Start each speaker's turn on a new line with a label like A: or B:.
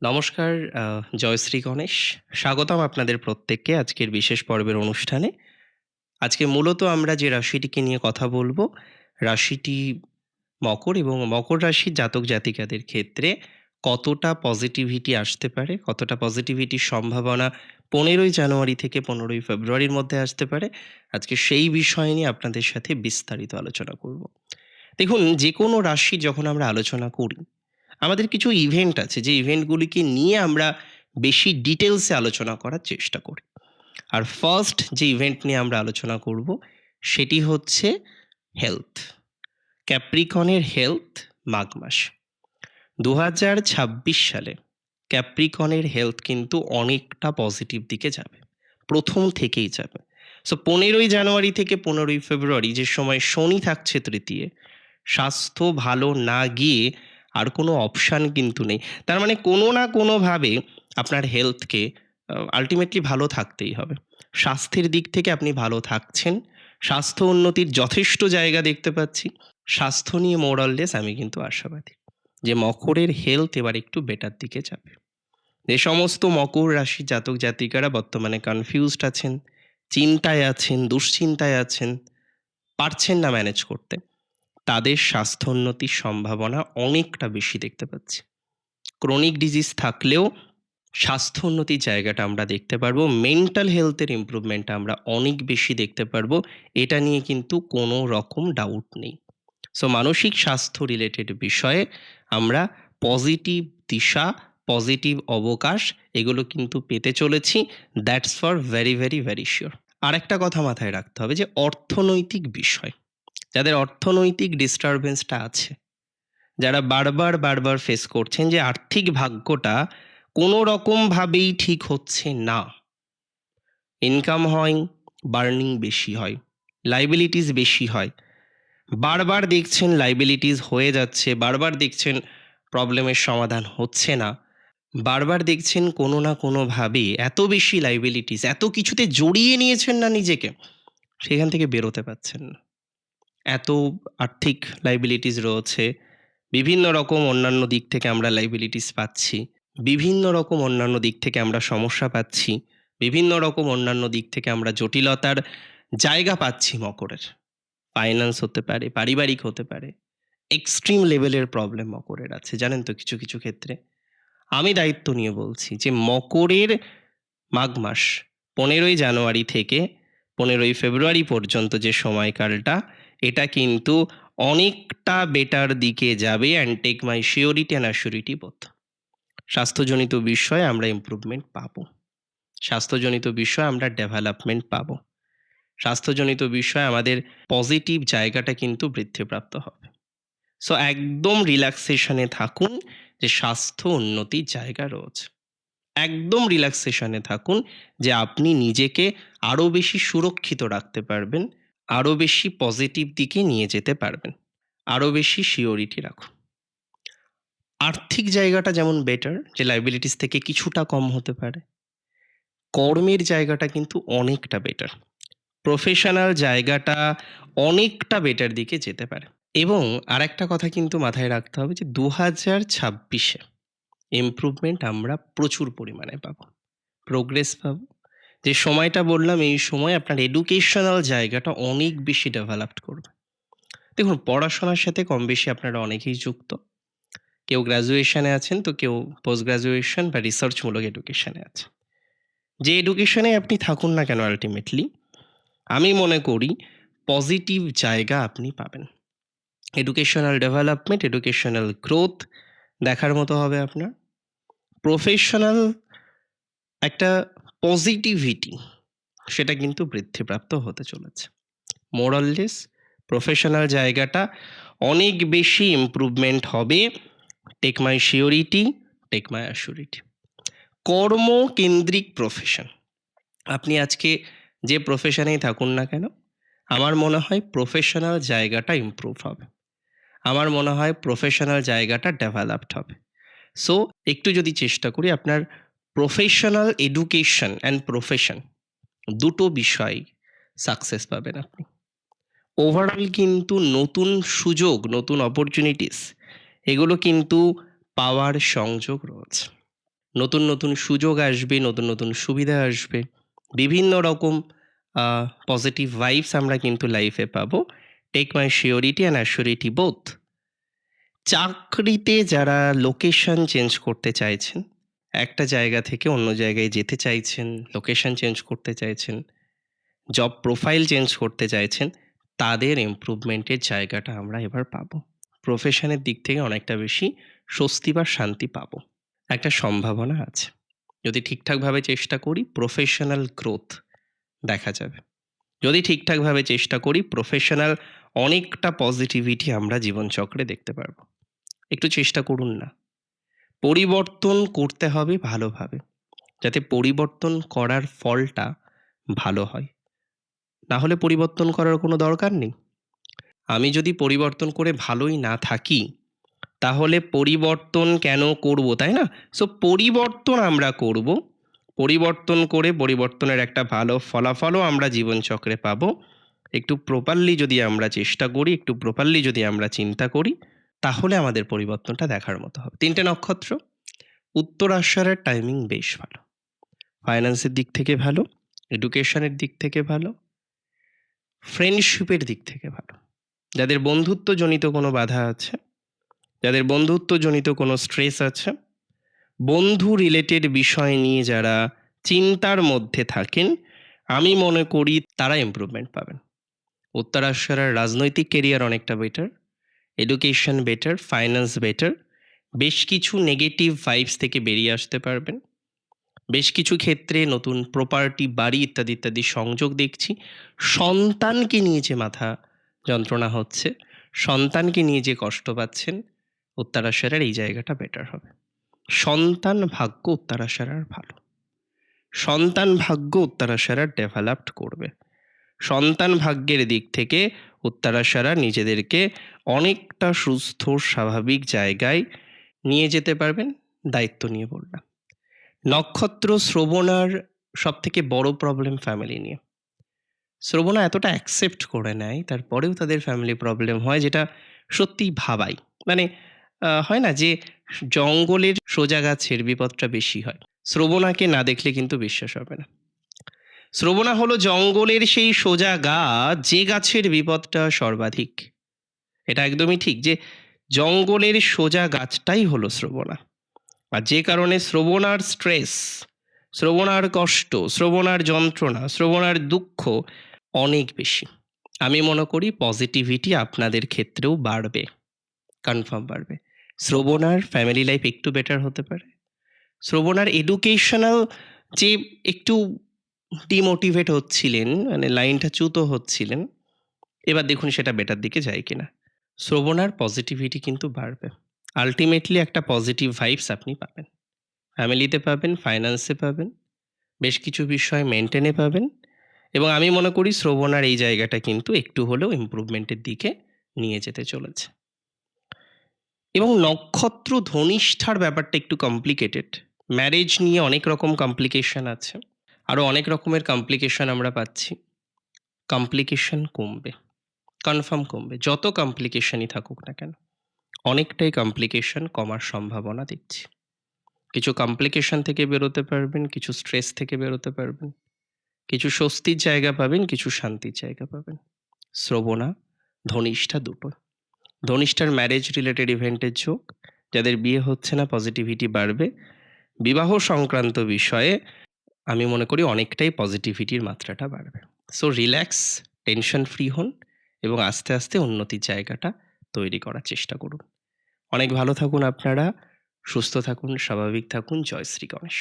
A: নমস্কার, জয়শ্রী গণেশ। স্বাগতম আপনাদের প্রত্যেককে আজকের বিশেষ পর্বের অনুষ্ঠানে। আজকে মূলত আমরা যে রাশিটিকে নিয়ে কথা বলব, রাশিটি মকর এবং মকর রাশির জাতক জাতিকাদের ক্ষেত্রে কতটা পজিটিভিটি আসতে পারে, কতটা পজিটিভিটির সম্ভাবনা ১৫ই জানুয়ারি থেকে ১৫ই ফেব্রুয়ারির মধ্যে আসতে পারে। আজকে সেই বিষয় নিয়ে আপনাদের সাথে বিস্তারিত আলোচনা করব। দেখুন, যেকোনো রাশি যখন আমরা আলোচনা করি, আমাদের কিছু ইভেন্ট আছে যে ইভেন্টগুলিকে নিয়ে আমরা বেশি ডিটেলসে আলোচনা করার চেষ্টা করি। আর ফার্স্ট যে ইভেন্ট নিয়ে আমরা আলোচনা করব সেটি হচ্ছে হেলথ। ক্যাপ্রিকনের হেলথ মাঘ মাস ২০২৬ সালে ক্যাপ্রিকনের হেলথ কিন্তু অনেকটা পজিটিভ দিকে যাবে, প্রথম থেকেই যাবে। সো ১৫ই জানুয়ারি থেকে ১৫ই ফেব্রুয়ারি যে সময় শনি থাকছে তৃতীয়, স্বাস্থ্য ভালো না গিয়ে আর কোনো অপশান কিন্তু নেই। তার মানে কোনো না কোনোভাবে আপনার হেলথকে আল্টিমেটলি ভালো থাকতেই হবে। স্বাস্থ্যের দিক থেকে আপনি ভালো থাকছেন। স্বাস্থ্য উন্নতির যথেষ্ট জায়গা দেখতে পাচ্ছি। স্বাস্থ্য নিয়ে মোরাললেস আমি কিন্তু আশাবাদী যে মকরের হেলথ এবার একটু বেটার দিকে যাবে। যে সমস্ত মকর রাশির জাতক জাতিকারা বর্তমানে কনফিউজড আছেন, চিন্তায় আছেন, দুশ্চিন্তায় আছেন, পারছেন না ম্যানেজ করতে, তাদের স্বাস্থ্যোন্নতির সম্ভাবনা অনেকটা বেশি দেখতে পাচ্ছি। ক্রনিক ডিজিজ থাকলেও স্বাস্থ্য উন্নতির জায়গাটা আমরা দেখতে পারবো। মেন্টাল হেলথের ইমপ্রুভমেন্ট আমরা অনেক বেশি দেখতে পারবো। এটা নিয়ে কিন্তু কোনো রকম ডাউট নেই। সো মানসিক স্বাস্থ্য রিলেটেড বিষয়ে আমরা পজিটিভ দিশা, পজিটিভ অবকাশ এগুলো কিন্তু পেতে চলেছি। That's for very, very, very sure. আরেকটা কথা মাথায় রাখতে হবে যে অর্থনৈতিক বিষয়। যাদের অর্থনৈতিক ডিস্টারবেন্সটা আছে, যারা বারবার ফেস করছেন যে আর্থিক ভাগ্যটা কোনো রকমভাবেই ঠিক হচ্ছে না। ইনকাম হয়, বার্নিং বেশি হয়, লায়াবিলিটিস বেশি হয়। বারবার দেখছেন লায়াবিলিটিস হয়ে যাচ্ছে, বারবার দেখছেন প্রবলেমের সমাধান হচ্ছে না। বারবার দেখছেন কোনো না কোনোভাবে এত বেশি লায়াবিলিটিস, এত কিছুতে জড়িয়ে নিয়েছেন না নিজেকে, সেখান থেকে বেরোতে পারছেন না। এত আর্থিক লায়াবিলিটিস রয়েছে, বিভিন্ন রকম অন্যান্য দিক থেকে আমরা লায়াবিলিটিস পাচ্ছি। বিভিন্ন রকম অন্যান্য দিক থেকে আমরা সমস্যা পাচ্ছি। বিভিন্ন রকম অন্যান্য দিক থেকে আমরা জটিলতার জায়গা পাচ্ছি মকরের। ফাইন্যান্স হতে পারে, পারিবারিক হতে পারে। এক্সট্রিম লেভেলের প্রবলেম মকরের আছে। জানেন তো কিছু ক্ষেত্রে? আমি দায়িত্ব নিয়ে বলছি যে মকরের মাঘ মাস ১৫ই জানুয়ারি থেকে ১৫ই ফেব্রুয়ারি পর্যন্ত যে সময়কালটা, এটা কিন্তু অনেকটা বেটার দিকে যাবে and take my surety and assurity both. স্বাস্থ্যজনিত বিষয়ে আমরা ইমপ্রুভমেন্ট পাবো। স্বাস্থ্যজনিত বিষয়ে আমরা ডেভেলপমেন্ট পাবো। স্বাস্থ্যজনিত বিষয়ে আমাদের পজিটিভ জায়গাটা কিন্তু বৃদ্ধিপ্রাপ্ত হবে। সো একদম রিল্যাক্সেশনে থাকুন যে স্বাস্থ্য উন্নতির জায়গা রয়েছে। একদম রিল্যাক্সেশনে থাকুন যে আপনি নিজেকে আরো বেশি সুরক্ষিত রাখতে পারবেন, আরো বেশি পজিটিভ দিকে নিয়ে যেতে পারবেন। আরো বেশি সিওরিটি রাখুন। আর্থিক জায়গাটা যেমন বেটার, যে লায়াবিলিটিস থেকে কিছুটা কম হতে পারে। কর্মের জায়গাটা কিন্তু অনেকটা বেটার। প্রফেশনাল জায়গাটা অনেকটা বেটার দিকে যেতে পারে। এবং আরেকটা কথা কিন্তু মাথায় রাখতে হবে যে ২০২৬ এ ইমপ্রুভমেন্ট আমরা প্রচুর পরিমাণে পাবো। প্রোগ্রেস পাবো। যে সময়টা বললাম এই সময় আপনার এডুকেশনাল জায়গাটা অনেক বেশি ডেভেলপড করবে। দেখুন, পড়াশোনার সাথে কম বেশি আপনারা অনেকেই যুক্ত। কেউ গ্র্যাজুয়েশনে আছেন, তো কেউ পোস্ট গ্র্যাজুয়েশন বা রিসার্চমূলক এডুকেশনে আছেন। যে এডুকেশনে আপনি থাকুন না কেন আল্টিমেটলি, আমি মনে করি পজিটিভ জায়গা আপনি পাবেন। এডুকেশনাল ডেভেলপমেন্ট, এডুকেশনাল গ্রোথ দেখার মতো হবে আপনার। প্রফেশনাল একটা পজিটিভিটি সেটা কিন্তু বৃদ্ধিপ্রাপ্ত হতে চলেছে। মোরাললেস প্রফেশনাল জায়গাটা অনেক বেশি ইমপ্রুভমেন্ট হবে। Take my surety, take my assurity. কর্মকেন্দ্রিক প্রফেশন। আপনি আজকে যে প্রফেশনেই থাকুন না কেন, আমার মনে হয় প্রফেশনাল জায়গাটা ইমপ্রুভ হবে। আমার মনে হয় প্রফেশনাল জায়গাটা ডেভেলপড হবে। সো একটু যদি চেষ্টা করি আপনার প্রফেশনাল এডুকেশন অ্যান্ড প্রফেশন দুটো বিষয় সাকসেস পাবেন আপনি। ওভারঅল কিন্তু নতুন সুযোগ, নতুন অপরচুনিটিস এগুলো কিন্তু পাওয়ার সংযোগ রয়েছে। নতুন, নতুন সুযোগ আসবে, নতুন, নতুন সুবিধা আসবে। বিভিন্ন রকম পজিটিভ ভাইবস আমরা কিন্তু লাইফে পাবো। Take my surety and assurity both. চাকরিতে যারা লোকেশন চেঞ্জ করতে চাইছেন, একটা জায়গা থেকে অন্য জায়গায় যেতে চাইছেন, লোকেশন চেঞ্জ করতে চাইছেন, জব প্রোফাইল চেঞ্জ করতে চাইছেন, তাদের ইমপ্রুভমেন্টের জায়গাটা আমরা এবার পাবো। প্রফেশনের দিক থেকে অনেকটা বেশি স্বস্তি বা শান্তি পাবো। একটা সম্ভাবনা আছে। যদি ঠিকঠাকভাবে চেষ্টা করি প্রফেশনাল গ্রোথ দেখা যাবে। যদি ঠিকঠাকভাবে চেষ্টা করি প্রফেশনাল অনেকটা পজিটিভিটি আমরা জীবনচক্রে দেখতে পারবো। একটু চেষ্টা করুন না। পরিবর্তন করতে হবে ভালোভাবে, যাতে পরিবর্তন করার ফলটা ভালো হয়। না হলে পরিবর্তন করার কোনো দরকার নেই। আমি যদি পরিবর্তন করে ভালোই না থাকি, তাহলে পরিবর্তন কেন করব, তাই না? সো পরিবর্তন আমরা করব। পরিবর্তন করে পরিবর্তনের একটা ভালো ফলাফলও আমরা জীবনচক্রে পাবো। একটু প্রপারলি যদি আমরা চেষ্টা করি, একটু প্রপারলি যদি আমরা চিন্তা করি, তাহলে আমাদের পরিবর্তনটা দেখার মতো হবে। ৩ টে নক্ষত্র, উত্তরাষাঢ়ার টাইমিং বেশ ভালো। ফাইন্যান্সের দিক থেকে ভালো, এডুকেশনের দিক থেকে ভালো, ফ্রেন্ডশিপের দিক থেকে ভালো। যাদের বন্ধুত্বজনিত কোনো বাধা আছে, যাদের বন্ধুত্বজনিত কোনো স্ট্রেস আছে, বন্ধু রিলেটেড বিষয় নিয়ে যারা চিন্তার মধ্যে থাকেন, আমি মনে করি তারা ইমপ্রুভমেন্ট পাবেন। উত্তরাষাঢ়ার রাজনৈতিক কেরিয়ার অনেকটা better, education better, finance better. বেশ কিছু নেগেটিভ ভাইবস থেকে বেরিয়ে আসতে পারবেন। বেশ কিছু ক্ষেত্রে নতুন প্রপার্টি, বাড়ি ইত্যাদি, ইত্যাদি সংযোগ দেখছি। সন্তানকে নিয়ে যে মাথা যন্ত্রণা হচ্ছে, সন্তানকে নিয়ে যে কষ্ট পাচ্ছেন, উত্তরাষাঢ়ার এই জায়গাটা বেটার হবে। সন্তান ভাগ্য উত্তরাষাঢ়ার ভালো। সন্তান ভাগ্য উত্তরাষাঢ়ার ডেভেলপড করবে। সন্তান ভাগ্যের দিক থেকে উত্তরাষাঢ়া নিজেদেরকে অনেকটা সুস্থ স্বাভাবিক জায়গায় নিয়ে যেতে পারবেন, দায়িত্ব নিয়ে বললাম। নক্ষত্র শ্রবণার সবথেকে বড় প্রবলেম ফ্যামিলি নিয়ে। শ্রবণা এতটা অ্যাকসেপ্ট করে নেয়, তারপরেও তাদের ফ্যামিলি প্রবলেম হয়, যেটা সত্যিই ভাবাই। মানে হয় না যে জঙ্গলের সোজা গাছের বিপদটা বেশি হয়। শ্রবণাকে না দেখলে কিন্তু বিশ্বাস হবে না। শ্রবণা হলো জঙ্গলের সেই সোজা গাছ, যে গাছের বিপদটা সর্বাধিক। এটা একদমই ঠিক যে জঙ্গলের সোজা গাছটাই হলো শ্রবণা। আর যে কারণে শ্রবণার স্ট্রেস, শ্রবণার কষ্ট, শ্রবণার যন্ত্রণা, শ্রবণার দুঃখ অনেক বেশি। আমি মনে করি পজিটিভিটি আপনাদের ক্ষেত্রেও বাড়বে, কনফার্ম বাড়বে। শ্রবণার ফ্যামিলি লাইফ একটু বেটার হতে পারে। শ্রবণার এডুকেশনাল যে একটু ডিমোটিভেট হচ্ছিলেন, মানে লাইনটা চ্যুত হচ্ছিলেন, এবার দেখুন সেটা বেটার দিকে যায় কিনা। শ্রবণার পজিটিভিটি কিন্তু বাড়বে। আল্টিমেটলি একটা পজিটিভ ভাইবস আপনি পাবেন। ফ্যামিলিতে পাবেন, ফাইন্যান্সে পাবেন, বেশ কিছু বিষয় মেনটেনে পাবেন, এবং আমি মনে করি শ্রবণার এই জায়গাটা কিন্তু একটু হলেও ইমপ্রুভমেন্টের দিকে নিয়ে যেতে চলেছে। এবং নক্ষত্র ধনিষ্ঠার ব্যাপারটা একটু কমপ্লিকেটেড। ম্যারেজ নিয়ে অনেক রকম কমপ্লিকেশন আছে, আরও অনেক রকমের কমপ্লিকেশন আমরা পাচ্ছি। কমপ্লিকেশন কমবে, কনফার্ম কমবে। যত কমপ্লিকেশনই থাকুক না কেন, অনেকটাই কমপ্লিকেশন কমার সম্ভাবনা দেখছি। কিছু কমপ্লিকেশন থেকে বেরোতে পারবেন, কিছু স্ট্রেস থেকে বেরোতে পারবেন, কিছু স্বস্তির জায়গা পাবেন, কিছু শান্তির জায়গা পাবেন। শ্রবণা, ধনিষ্ঠা দুটো। ধনিষ্ঠার ম্যারেজ রিলেটেড ইভেন্টের যোগ, যাদের বিয়ে হচ্ছে না পজিটিভিটি বাড়বে। বিবাহ সংক্রান্ত বিষয়ে আমি মনে করি অনেকটাই পজিটিভিটির মাত্রাটা বাড়বে। সো রিল্যাক্স, টেনশন ফ্রি হন এবং আস্তে আস্তে উন্নতির জায়গাটা তৈরি করার চেষ্টা করুন। অনেক ভালো থাকুন আপনারা, সুস্থ থাকুন, স্বাভাবিক থাকুন। জয় শ্রী গণেশ।